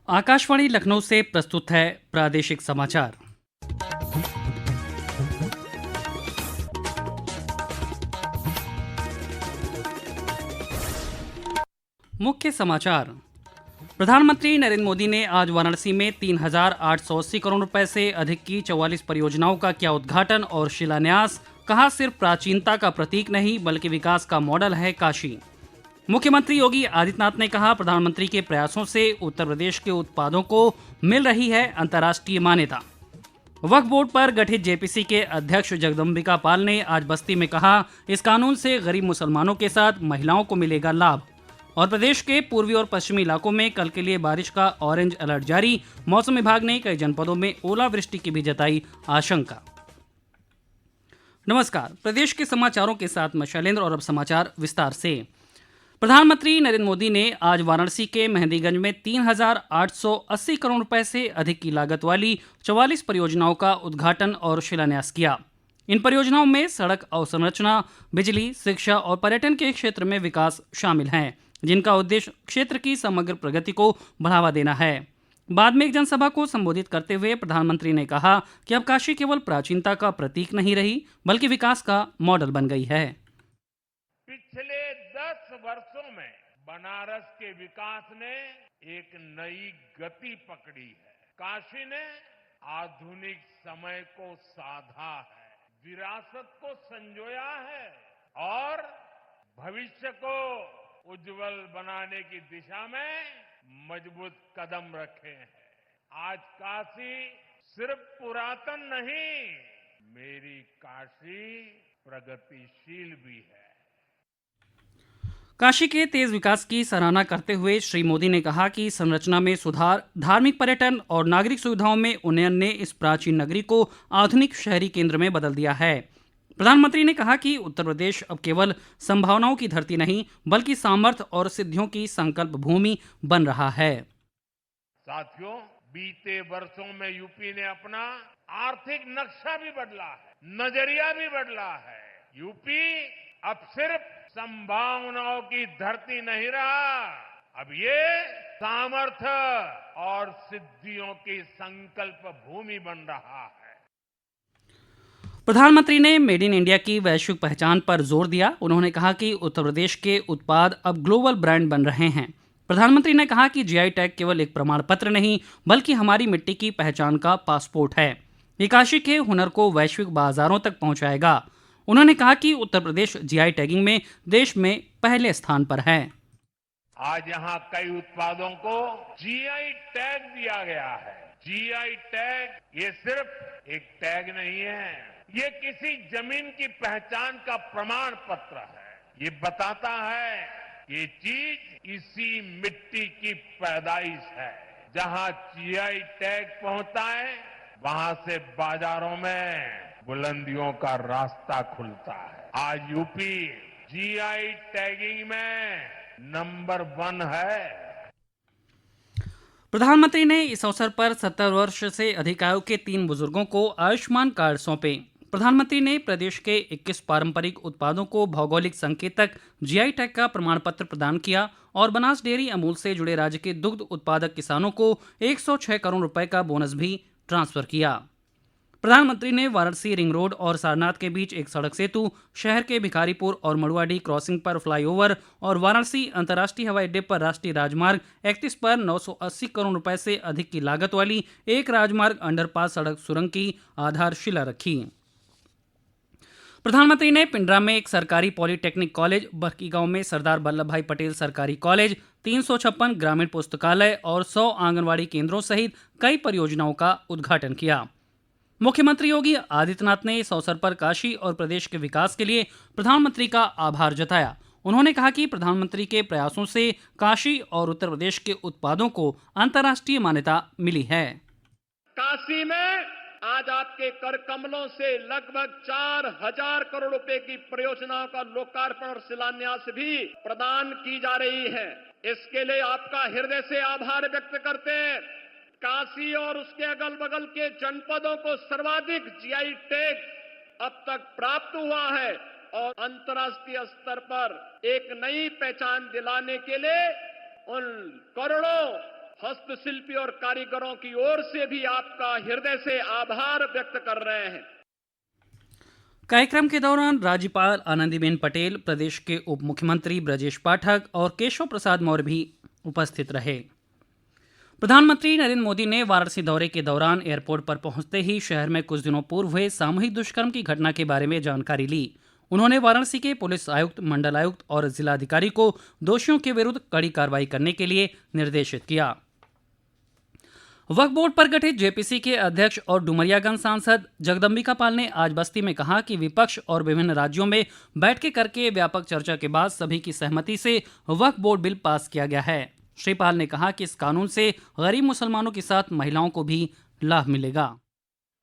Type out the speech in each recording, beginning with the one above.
आकाशवाणी लखनऊ से प्रस्तुत है प्रादेशिक समाचार। मुख्य समाचार। प्रधानमंत्री नरेंद्र मोदी ने आज वाराणसी में 3,880 करोड़ रुपए से अधिक की 44 परियोजनाओं का किया उद्घाटन और शिलान्यास। कहा, सिर्फ प्राचीनता का प्रतीक नहीं बल्कि विकास का मॉडल है काशी। मुख्यमंत्री योगी आदित्यनाथ ने कहा, प्रधानमंत्री के प्रयासों से उत्तर प्रदेश के उत्पादों को मिल रही है अंतर्राष्ट्रीय मान्यता। वक्फ बोर्ड पर गठित जेपीसी के अध्यक्ष जगदम्बिका पाल ने आज बस्ती में कहा, इस कानून से गरीब मुसलमानों के साथ महिलाओं को मिलेगा लाभ। और प्रदेश के पूर्वी और पश्चिमी इलाकों में कल के लिए बारिश का ऑरेंज अलर्ट जारी। मौसम विभाग ने कई जनपदों में ओलावृष्टि की भी जताई आशंका। नमस्कार, प्रदेश के समाचारों के साथ मैं शैलेंद्र और अब समाचार विस्तार से। प्रधानमंत्री नरेंद्र मोदी ने आज वाराणसी के मेहंदीगंज में 3,880 करोड़ रुपए से अधिक की लागत वाली 44 परियोजनाओं का उद्घाटन और शिलान्यास किया। इन परियोजनाओं में सड़क अवसंरचना, बिजली, शिक्षा और पर्यटन के क्षेत्र में विकास शामिल हैं, जिनका उद्देश्य क्षेत्र की समग्र प्रगति को बढ़ावा देना है। बाद में एक जनसभा को संबोधित करते हुए प्रधानमंत्री ने कहा कि अब काशी केवल प्राचीनता का प्रतीक नहीं रही बल्कि विकास का मॉडल बन गई है। पिछले 10 वर्षों में बनारस के विकास ने एक नई गति पकड़ी है। काशी ने आधुनिक समय को साधा है, विरासत को संजोया है और भविष्य को उज्जवल बनाने की दिशा में मजबूत कदम रखे हैं। आज काशी सिर्फ पुरातन नहीं, मेरी काशी प्रगतिशील भी है। काशी के तेज विकास की सराहना करते हुए श्री मोदी ने कहा कि संरचना में सुधार, धार्मिक पर्यटन और नागरिक सुविधाओं में उन्नयन ने इस प्राचीन नगरी को आधुनिक शहरी केंद्र में बदल दिया है। प्रधानमंत्री ने कहा कि उत्तर प्रदेश अब केवल संभावनाओं की धरती नहीं बल्कि सामर्थ्य और सिद्धियों की संकल्प भूमि बन रहा है। साथियों, बीते वर्षों में यूपी ने अपना आर्थिक नक्शा भी बदला है, नजरिया भी बदला है। यूपी अब सिर्फ संभावनाओं की धरती नहीं रहा, अब ये सामर्थ्य और सिद्धियों की संकल्प भूमि बन रहा है। प्रधानमंत्री ने मेड इन इंडिया की वैश्विक पहचान पर जोर दिया। उन्होंने कहा कि उत्तर प्रदेश के उत्पाद अब ग्लोबल ब्रांड बन रहे हैं। प्रधानमंत्री ने कहा कि जीआई टैग केवल एक प्रमाण पत्र नहीं बल्कि हमारी मिट्टी की पहचान का पासपोर्ट है। ये काशी के हुनर को वैश्विक बाजारों तक पहुंचाएगा। उन्होंने कहा कि उत्तर प्रदेश जीआई टैगिंग में देश में पहले स्थान पर है। आज यहाँ कई उत्पादों को जीआई टैग दिया गया है। जीआई टैग ये सिर्फ एक टैग नहीं है, ये किसी जमीन की पहचान का प्रमाण पत्र है। ये बताता है ये चीज इसी मिट्टी की पैदाइश है। जहाँ जीआई टैग पहुंचता है वहां से बाजारों में बुलंदियों का रास्ता खुलता है। आज यूपी जीआई टैगिंग में नंबर 1 है। प्रधानमंत्री ने इस अवसर पर 70 वर्ष से अधिक आयु के 3 बुजुर्गों को आयुष्मान कार्ड सौंपे। प्रधानमंत्री ने प्रदेश के 21 पारंपरिक उत्पादों को भौगोलिक संकेतक जीआई टैग का प्रमाण पत्र प्रदान किया और बनास डेयरी अमूल से जुड़े राज्य के दुग्ध उत्पादक किसानों को 106 करोड़ रुपए का बोनस भी ट्रांसफर किया। प्रधानमंत्री ने वाराणसी रिंग रोड और सारनाथ के बीच एक सड़क सेतु, शहर के भिखारीपुर और मड़ुआडी क्रॉसिंग पर फ्लाईओवर और वाराणसी अंतर्राष्ट्रीय हवाई अड्डे पर राष्ट्रीय राजमार्ग 31 पर 980 करोड़ रुपए से अधिक की लागत वाली एक राजमार्ग अंडरपास सड़क सुरंग की आधारशिला रखी। प्रधानमंत्री ने पिंडरा में एक सरकारी पॉलिटेक्निक कॉलेज, बरकीगांव में सरदार वल्लभ भाई पटेल सरकारी कॉलेज, 356 ग्रामीण पुस्तकालय और 100 आंगनवाड़ी केंद्रों सहित कई परियोजनाओं का उद्घाटन किया। मुख्यमंत्री योगी आदित्यनाथ ने इस अवसर पर काशी और प्रदेश के विकास के लिए प्रधानमंत्री का आभार जताया। उन्होंने कहा कि प्रधानमंत्री के प्रयासों से काशी और उत्तर प्रदेश के उत्पादों को अंतर्राष्ट्रीय मान्यता मिली है। काशी में आज आपके कर कमलों से लगभग 4,000 करोड़ रुपए की परियोजनाओं का लोकार्पण और शिलान्यास भी प्रदान की जा रही है। इसके लिए आपका हृदय से आभार व्यक्त करते हैं। काशी और उसके अगल बगल के जनपदों को सर्वाधिक जीआई टैग अब तक प्राप्त हुआ है और अंतर्राष्ट्रीय स्तर पर एक नई पहचान दिलाने के लिए उन करोड़ों हस्तशिल्पी और कारीगरों की ओर से भी आपका हृदय से आभार व्यक्त कर रहे हैं। कार्यक्रम के दौरान राज्यपाल आनंदीबेन पटेल, प्रदेश के उप मुख्यमंत्री ब्रजेश पाठक और केशव प्रसाद मौर्य भी उपस्थित रहे। प्रधानमंत्री नरेंद्र मोदी ने वाराणसी दौरे के दौरान एयरपोर्ट पर पहुंचते ही शहर में कुछ दिनों पूर्व हुए सामूहिक दुष्कर्म की घटना के बारे में जानकारी ली। उन्होंने वाराणसी के पुलिस आयुक्त, मंडल आयुक्त और जिलाधिकारी को दोषियों के विरुद्ध कड़ी कार्रवाई करने के लिए निर्देशित किया। वक्फ बोर्ड पर गठित जेपीसी के अध्यक्ष और डुमरियागंज सांसद जगदम्बिका पाल ने आज बस्ती में कहा कि विपक्ष और विभिन्न राज्यों में बैठकें करके व्यापक चर्चा के बाद सभी की सहमति से वक्फ बोर्ड बिल पास किया गया है। श्री पाल ने कहा कि इस कानून से गरीब मुसलमानों के साथ महिलाओं को भी लाभ मिलेगा।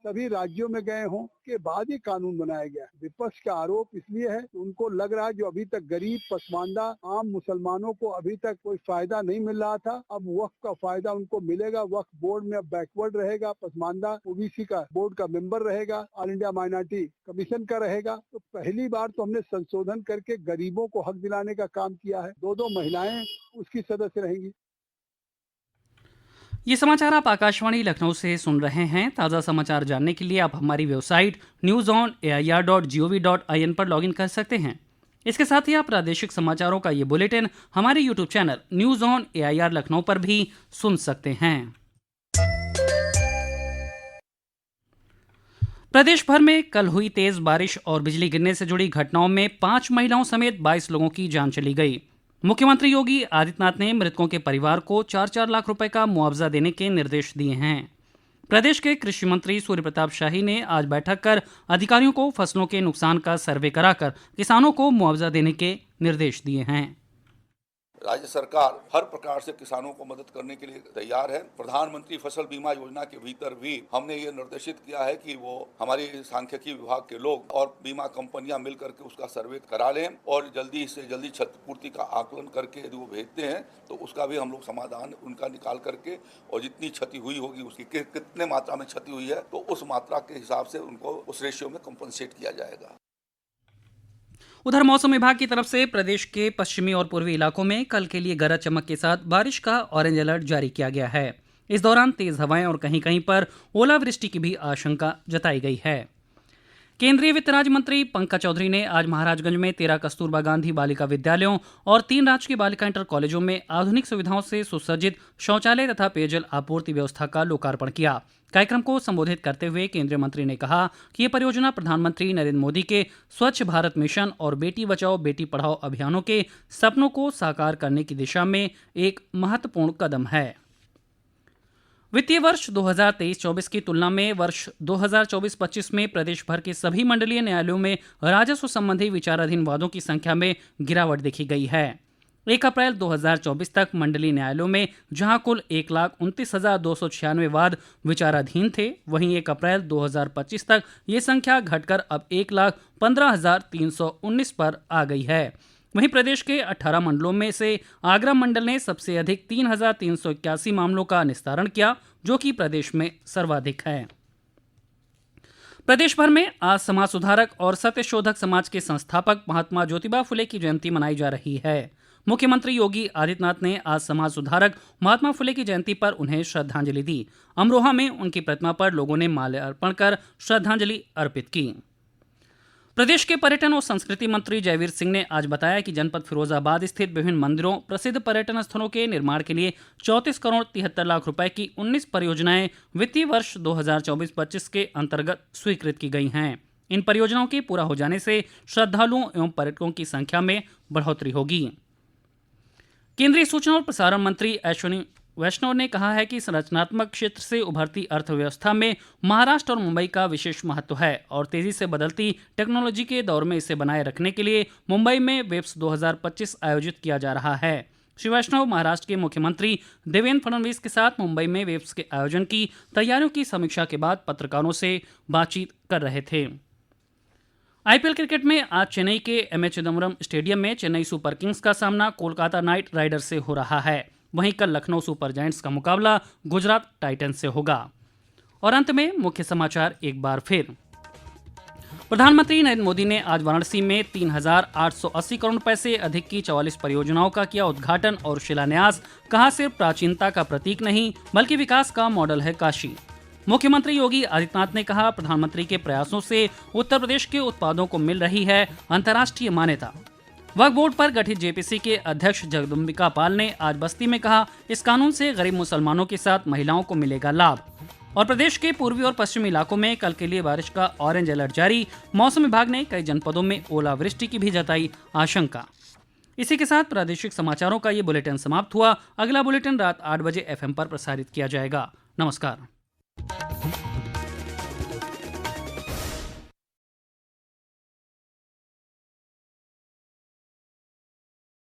सभी राज्यों में गए हों के बाद ही कानून बनाया गया। विपक्ष का आरोप इसलिए है कि उनको लग रहा है जो अभी तक गरीब, पसमानदा, आम मुसलमानों को अभी तक कोई फायदा नहीं मिल रहा था, अब वक्फ का फायदा उनको मिलेगा। वक्फ बोर्ड में अब बैकवर्ड रहेगा, पसमानदा ओबीसी का बोर्ड का मेंबर रहेगा, ऑल इंडिया माइनॉरिटी कमीशन का रहेगा। तो पहली बार तो हमने संशोधन करके गरीबों को हक दिलाने का काम किया है। 2 महिलाएं उसकी सदस्य रहेंगी। ये समाचार आप आकाशवाणी लखनऊ से सुन रहे हैं। ताज़ा समाचार जानने के लिए आप हमारी वेबसाइट newsonair.gov.in पर लॉगिन कर सकते हैं। इसके साथ ही आप प्रादेशिक समाचारों का ये बुलेटिन हमारे YouTube channel news on AIR Lucknow पर भी सुन सकते हैं। प्रदेश भर में कल हुई तेज बारिश और बिजली गिरने से जुड़ी घटनाओं में 5 महिलाओं समेत 22 लोगों की जान चली गई। मुख्यमंत्री योगी आदित्यनाथ ने मृतकों के परिवार को 4-4 लाख रुपए का मुआवजा देने के निर्देश दिए हैं। प्रदेश के कृषि मंत्री सूर्य प्रताप शाही ने आज बैठक कर अधिकारियों को फसलों के नुकसान का सर्वे कराकर किसानों को मुआवजा देने के निर्देश दिए हैं। राज्य सरकार हर प्रकार से किसानों को मदद करने के लिए तैयार है। प्रधानमंत्री फसल बीमा योजना के भीतर भी हमने ये निर्देशित किया है कि वो हमारे सांख्यिकी विभाग के लोग और बीमा कंपनियां मिलकर के उसका सर्वे करा लें और जल्दी से जल्दी क्षतिपूर्ति का आकलन करके यदि वो भेजते हैं तो उसका भी हम लोग समाधान उनका निकाल करके और जितनी क्षति हुई होगी उसकी कितने मात्रा में क्षति हुई है तो उस मात्रा के हिसाब से उनको उस रेशियो में कंपनसेट किया जाएगा। उधर मौसम विभाग की तरफ से प्रदेश के पश्चिमी और पूर्वी इलाकों में कल के लिए गरज चमक के साथ बारिश का ऑरेंज अलर्ट जारी किया गया है। इस दौरान तेज हवाएं और कहीं कहीं पर ओलावृष्टि की भी आशंका जताई गई है। केंद्रीय वित्त राज्य मंत्री पंकज चौधरी ने आज महाराजगंज में 13 कस्तूरबा गांधी बालिका विद्यालयों और 3 राजकीय बालिका इंटर कॉलेजों में आधुनिक सुविधाओं से सुसज्जित शौचालय तथा पेयजल आपूर्ति व्यवस्था का लोकार्पण किया। कार्यक्रम को संबोधित करते हुए केंद्रीय मंत्री ने कहा कि यह परियोजना प्रधानमंत्री नरेंद्र मोदी के स्वच्छ भारत मिशन और बेटी बचाओ बेटी पढ़ाओ अभियानों के सपनों को साकार करने की दिशा में एक महत्वपूर्ण कदम है। वित्तीय वर्ष 2023-24 की तुलना में वर्ष 2024-25 में प्रदेश भर के सभी मंडलीय न्यायालयों में राजस्व संबंधी विचाराधीन वादों की संख्या में गिरावट देखी गई है। 1 अप्रैल 2024 तक मंडलीय न्यायालयों में जहां कुल 1,29,296 वाद विचाराधीन थे, वहीं 1 अप्रैल 2025 तक ये संख्या घटकर अब 1,15,319 पर आ गई है। वहीं प्रदेश के 18 मंडलों में से आगरा मंडल ने सबसे अधिक 3,381 मामलों का निस्तारण किया, जो कि प्रदेश में सर्वाधिक है। प्रदेश भर में आज समाज सुधारक और सत्यशोधक समाज के संस्थापक महात्मा ज्योतिबा फुले की जयंती मनाई जा रही है। मुख्यमंत्री योगी आदित्यनाथ ने आज समाज सुधारक महात्मा फुले की जयंती पर उन्हें श्रद्धांजलि दी। अमरोहा में उनकी प्रतिमा पर लोगों ने माल्यार्पण कर श्रद्धांजलि अर्पित की। प्रदेश के पर्यटन और संस्कृति मंत्री जयवीर सिंह ने आज बताया कि जनपद फिरोजाबाद स्थित विभिन्न मंदिरों, प्रसिद्ध पर्यटन स्थलों के निर्माण के लिए 34 करोड़ 73 लाख रुपए की 19 परियोजनाएं वित्तीय वर्ष 2024-25 के अंतर्गत स्वीकृत की गई हैं। इन परियोजनाओं के पूरा हो जाने से श्रद्धालुओं एवं पर्यटकों की संख्या में बढ़ोतरी होगी। केंद्रीय सूचना और प्रसारण मंत्री अश्विनी वैष्णव ने कहा है कि संरचनात्मक क्षेत्र से उभरती अर्थव्यवस्था में महाराष्ट्र और मुंबई का विशेष महत्व है और तेजी से बदलती टेक्नोलॉजी के दौर में इसे बनाए रखने के लिए मुंबई में वेब्स 2025 आयोजित किया जा रहा है। श्री वैष्णव महाराष्ट्र के मुख्यमंत्री देवेंद्र फडणवीस के साथ मुंबई में वेब्स के आयोजन की तैयारियों की समीक्षा के बाद पत्रकारों से बातचीत कर रहे थे। आईपीएल क्रिकेट में आज चेन्नई के एमए चिदम्बरम स्टेडियम में चेन्नई सुपर किंग्स का सामना कोलकाता नाइट राइडर्स से हो रहा है। वहीं कल लखनऊ सुपर जायंट्स का मुकाबला गुजरात टाइटंस से होगा। और अंत में मुख्य समाचार एक बार फिर। प्रधानमंत्री नरेंद्र मोदी ने आज वाराणसी में 3,880 करोड़ रुपए से अधिक की 44 परियोजनाओं का किया उद्घाटन और शिलान्यास। कहा, सिर्फ प्राचीनता का प्रतीक नहीं बल्कि विकास का मॉडल है काशी। मुख्यमंत्री योगी आदित्यनाथ ने कहा, प्रधानमंत्री के प्रयासों से उत्तर प्रदेश के उत्पादों को मिल रही है अंतर्राष्ट्रीय मान्यता। वक्फ बोर्ड पर गठित जेपीसी के अध्यक्ष जगदम्बिका पाल ने आज बस्ती में कहा, इस कानून से गरीब मुसलमानों के साथ महिलाओं को मिलेगा लाभ। और प्रदेश के पूर्वी और पश्चिमी इलाकों में कल के लिए बारिश का ऑरेंज अलर्ट जारी। मौसम विभाग ने कई जनपदों में ओलावृष्टि की भी जताई आशंका। इसी के साथ प्रादेशिक समाचारों का ये बुलेटिन समाप्त हुआ। अगला बुलेटिन रात 8 बजे FM पर प्रसारित किया जाएगा। नमस्कार।